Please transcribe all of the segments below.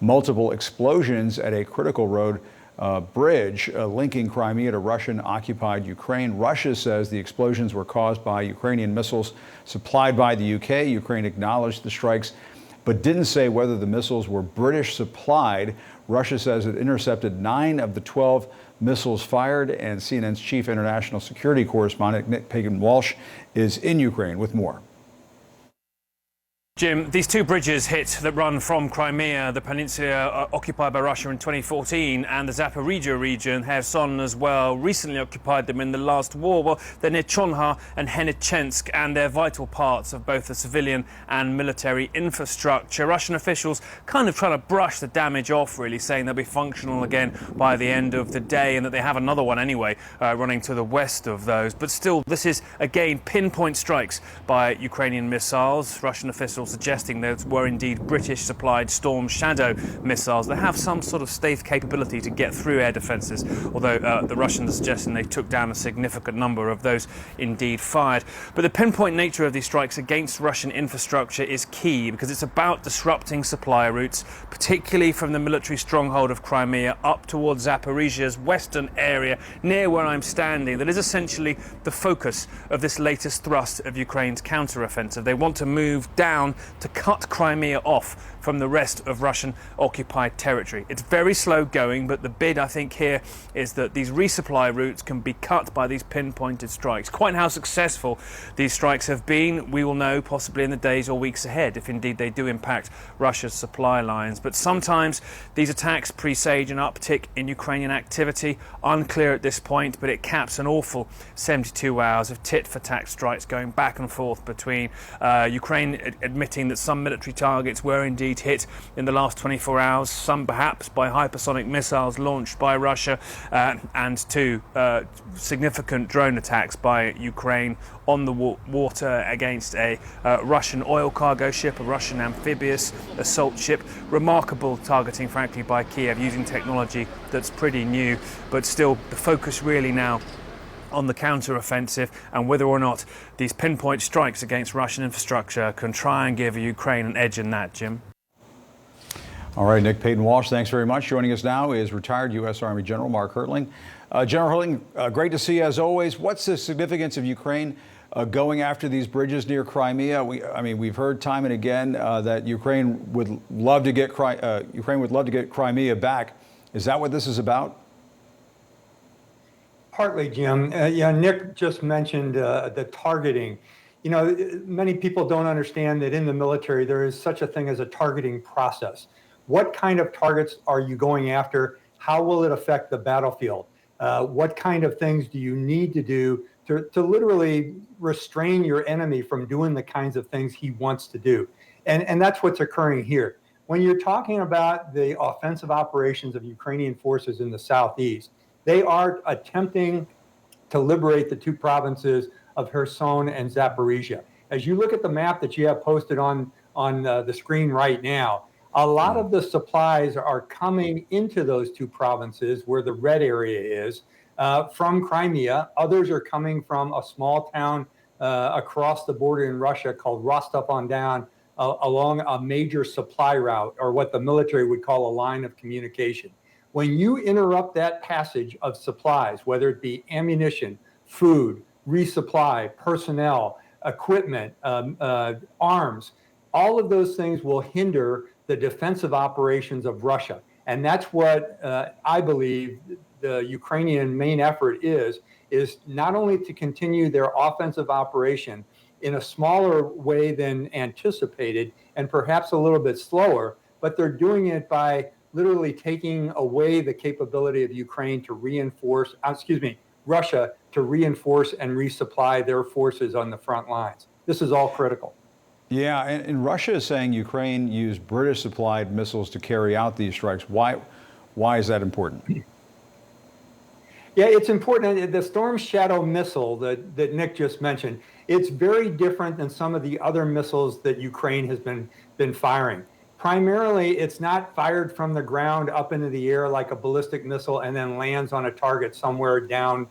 multiple explosions at a critical road bridge linking Crimea to Russian-occupied Ukraine. Russia says the explosions were caused by Ukrainian missiles supplied by the UK. Ukraine acknowledged the strikes, but didn't say whether the missiles were British supplied. Russia says it intercepted 9 of the 12 missiles fired, and CNN's chief international security correspondent, Nick Pagan-Walsh, is in Ukraine with more. Jim, these 2 bridges hit that run from Crimea, the peninsula occupied by Russia in 2014, and the Zaporizhia region, Kherson as well, recently occupied them in the last war. Well, they're near Chonhar and Hennichensk, and they're vital parts of both the civilian and military infrastructure. Russian officials kind of trying to brush the damage off, really, saying they'll be functional again by the end of the day, and that they have another one anyway running to the west of those. But still, this is, again, pinpoint strikes by Ukrainian missiles. Russian officials suggesting those were indeed British-supplied Storm Shadow missiles. They have some sort of stealth capability to get through air defences, although the Russians are suggesting they took down a significant number of those indeed fired. But the pinpoint nature of these strikes against Russian infrastructure is key, because it's about disrupting supply routes, particularly from the military stronghold of Crimea up towards Zaporizhia's western area, near where I'm standing. That is essentially the focus of this latest thrust of Ukraine's counteroffensive. They want to move down to cut Crimea off from the rest of Russian-occupied territory. It's very slow going, but the bid, I think, here is that these resupply routes can be cut by these pinpointed strikes. Quite how successful these strikes have been, we will know possibly in the days or weeks ahead, if indeed they do impact Russia's supply lines. But sometimes these attacks presage an uptick in Ukrainian activity. Unclear at this point, but it caps an awful 72 hours of tit-for-tat strikes going back and forth between Ukraine admitting that some military targets were indeed hit in the last 24 hours, some perhaps by hypersonic missiles launched by Russia, and 2 significant drone attacks by Ukraine on the water against a Russian oil cargo ship, a Russian amphibious assault ship. Remarkable targeting, frankly, by Kiev using technology that's pretty new, but still the focus really now on the counter-offensive and whether or not these pinpoint strikes against Russian infrastructure can try and give Ukraine an edge in that, Jim. All right, Nick Pagan-Walsh, thanks very much. Joining us now is retired U.S. Army General Mark Hertling. General Hertling, great to see you as always. What's the significance of Ukraine going after these bridges near Crimea? We've heard time and again that Ukraine would love to get Crimea back. Is that what this is about? Partly, Jim. Nick just mentioned the targeting. You know, many people don't understand that in the military there is such a thing as a targeting process. What kind of targets are you going after? How will it affect the battlefield? What kind of things do you need to do to literally restrain your enemy from doing the kinds of things he wants to do? And that's what's occurring here. When you're talking about the offensive operations of Ukrainian forces in the southeast, they are attempting to liberate the 2 provinces of Kherson and Zaporizhia. As you look at the map that you have posted on the screen right now, a lot of the supplies are coming into those 2 provinces where the red area is from Crimea. Others are coming from a small town across the border in Russia called Rostov-on-Don, along a major supply route, or what the military would call a line of communication. When you interrupt that passage of supplies, whether it be ammunition, food, resupply, personnel, equipment, arms, all of those things will hinder the defensive operations of Russia. And that's what I believe the Ukrainian main effort is not only to continue their offensive operation in a smaller way than anticipated and perhaps a little bit slower, but they're doing it by literally taking away the capability of Ukraine to Russia to reinforce and resupply their forces on the front lines. This is all critical. Yeah, and Russia is saying Ukraine used British-supplied missiles to carry out these strikes. Why is that important? Yeah, it's important. The Storm Shadow missile that Nick just mentioned, it's very different than some of the other missiles that Ukraine has been firing. Primarily, it's not fired from the ground up into the air like a ballistic missile and then lands on a target somewhere down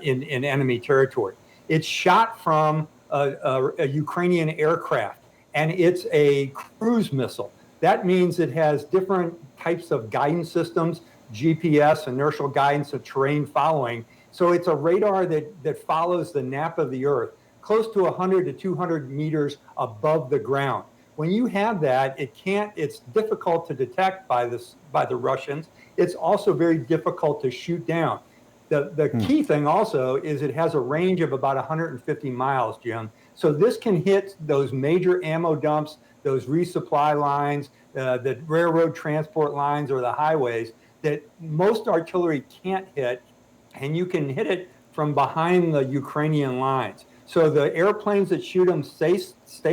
in enemy territory. It's shot from a Ukrainian aircraft, and it's a cruise missile. That means it has different types of guidance systems, GPS, inertial guidance, of terrain following. So it's a radar that follows the nap of the Earth, close to 100 to 200 meters above the ground. When you have that, it's difficult to detect by the Russians. It's also very difficult to shoot down. The key thing also is it has a range of about 150 miles, Jim. So this can hit those major ammo dumps, those resupply lines, the railroad transport lines, or the highways that most artillery can't hit, and you can hit it from behind the Ukrainian lines. So the airplanes that shoot them stay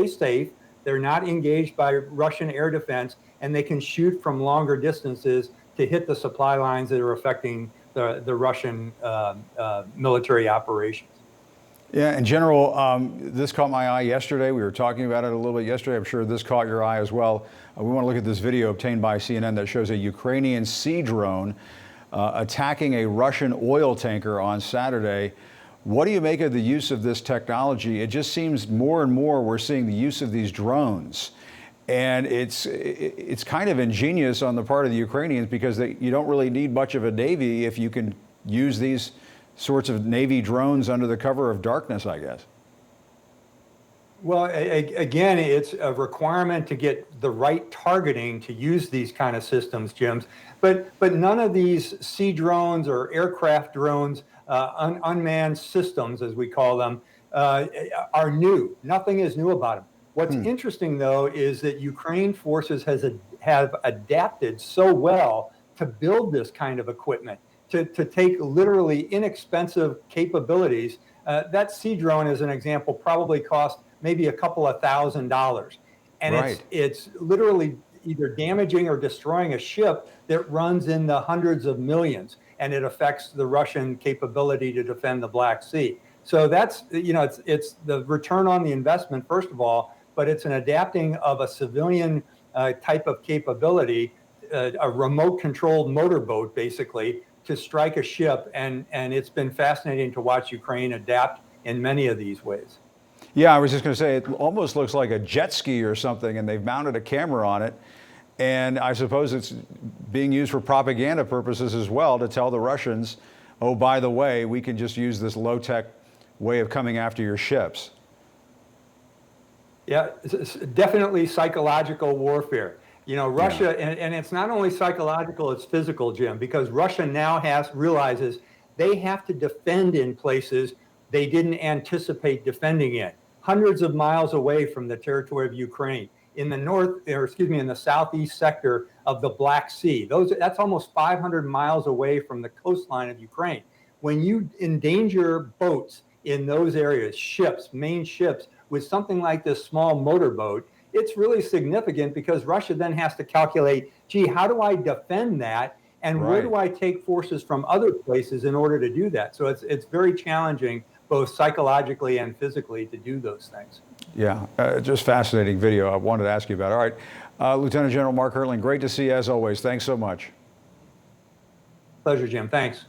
safe. They're not engaged by Russian air defense, and they can shoot from longer distances to hit the supply lines that are affecting the Russian military operations. Yeah, in general, this caught my eye yesterday. We were talking about it a little bit yesterday. I'm sure this caught your eye as well. We want to look at this video obtained by CNN that shows a Ukrainian sea drone attacking a Russian oil tanker on Saturday. What do you make of the use of this technology? It just seems more and more we're seeing the use of these drones. And it's kind of ingenious on the part of the Ukrainians because you don't really need much of a navy if you can use these sorts of Navy drones under the cover of darkness, I guess. Well, again, it's a requirement to get the right targeting to use these kind of systems, Jim. But none of these sea drones or aircraft drones, unmanned systems, as we call them, are new. Nothing is new about them. What's interesting, though, is that Ukraine forces have adapted so well to build this kind of equipment, to take literally inexpensive capabilities. That sea drone, as an example, probably cost maybe a couple of $1,000s. And Right. it's literally either damaging or destroying a ship that runs in the hundreds of millions, and it affects the Russian capability to defend the Black Sea. So that's, it's the return on the investment, first of all, but it's an adapting of a civilian type of capability, a remote controlled motorboat, basically, to strike a ship. And it's been fascinating to watch Ukraine adapt in many of these ways. Yeah, I was just going to say, it almost looks like a jet ski or something, and they've mounted a camera on it. And I suppose it's being used for propaganda purposes as well, to tell the Russians, oh, by the way, we can just use this low-tech way of coming after your ships. Yeah, it's definitely psychological warfare. Russia, and it's not only psychological, it's physical, Jim, because Russia now realizes they have to defend in places they didn't anticipate defending in, hundreds of miles away from the territory of Ukraine, in the southeast sector of the Black Sea. That's almost 500 miles away from the coastline of Ukraine. When you endanger boats in those areas, main ships, with something like this small motorboat, it's really significant because Russia then has to calculate, gee, how do I defend that? And where do I take forces from other places in order to do that? So it's very challenging, both psychologically and physically, to do those things. Yeah, just fascinating video. I wanted to ask you about. All right, Lieutenant General Mark Hertling, great to see you as always. Thanks so much. Pleasure, Jim. Thanks.